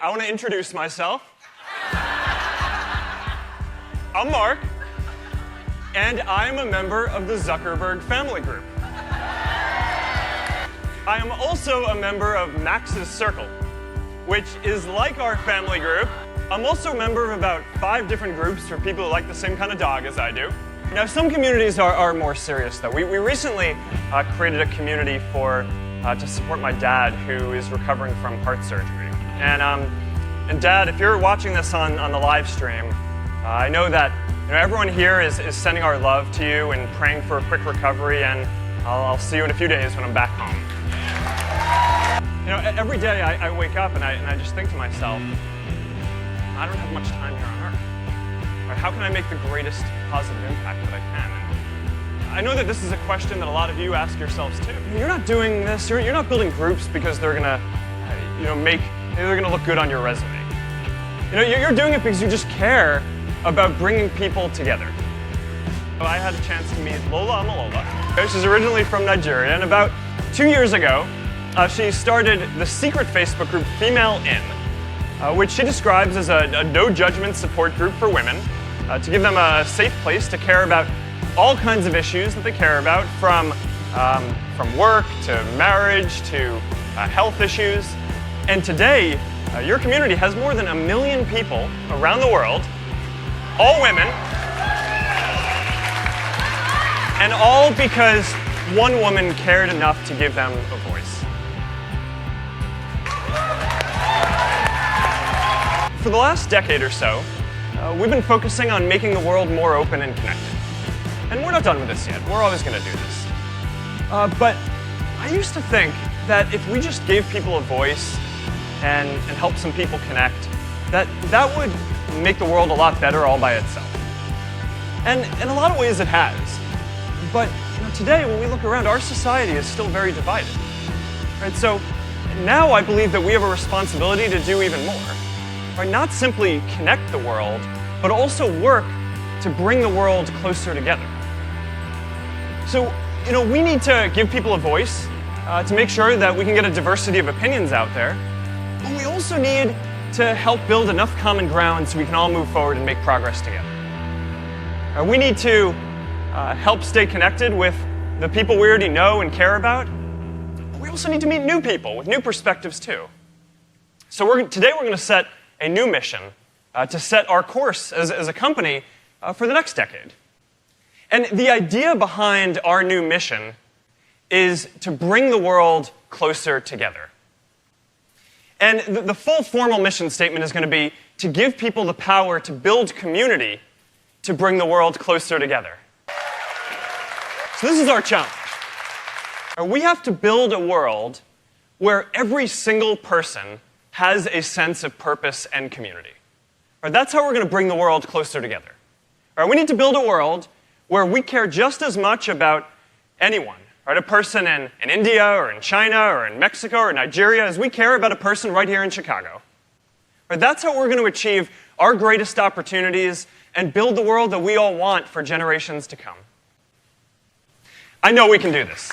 I want to introduce myself. I'm Mark, and I'm a member of the Zuckerberg family group. I am also a member of Max's Circle, which is like our family group. I'm also a member of about 5 different groups for people who like the same kind of dog as I do. Now, some communities are more serious, though. We recently created a community to support my dad, who is recovering from heart surgery. And Dad, if you're watching this on the live stream, I know that everyone here is sending our love to you and praying for a quick recovery, and I'll see you in a few days when I'm back home. Every day I wake up and I just think to myself, I don't have much time here on Earth. How can I make the greatest positive impact that I can? And I know that this is a question that a lot of you ask yourselves too. You're not doing this. You're not building groups because they're gonna, they're gonna look good on your resume. You're doing it because you just care about bringing people together. I had a chance to meet Lola Amalola. She's originally from Nigeria, and about 2 years ago, she started the secret Facebook group Female In, which she describes as a no-judgment support group for women, to give them a safe place to care about all kinds of issues that they care about, from work to marriage to health issues. And today, your community has more than 1 million people around the world, all women, and all because one woman cared enough to give them a voice. For the last decade or so, we've been focusing on making the world more open and connected. And we're not done with this yet. We're always going to do this. But I used to think that if we just gave people a voice and helped some people connect, that would make the world a lot better all by itself. And in a lot of ways it has. But today, when we look around, our society is still very divided. Right? So now I believe that we have a responsibility to do even more. Right? Not simply connect the world, but also work to bring the world closer together. So, we need to give people a voice to make sure that we can get a diversity of opinions out there. But we also need to help build enough common ground so we can all move forward and make progress together. We need to help stay connected with the people we already know and care about. But we also need to meet new people with new perspectives too. So today we're going to set a new mission to set our course as a company for the next decade. And the idea behind our new mission is to bring the world closer together. And the full formal mission statement is going to be to give people the power to build community to bring the world closer together. So this is our challenge. We have to build a world where every single person has a sense of purpose and community. That's how we're going to bring the world closer together. We need to build a world where we care just as much about anyone, a person in India or in China or in Mexico or Nigeria, as we care about a person right here in Chicago. That's how we're going to achieve our greatest opportunities and build the world that we all want for generations to come. I know we can do this.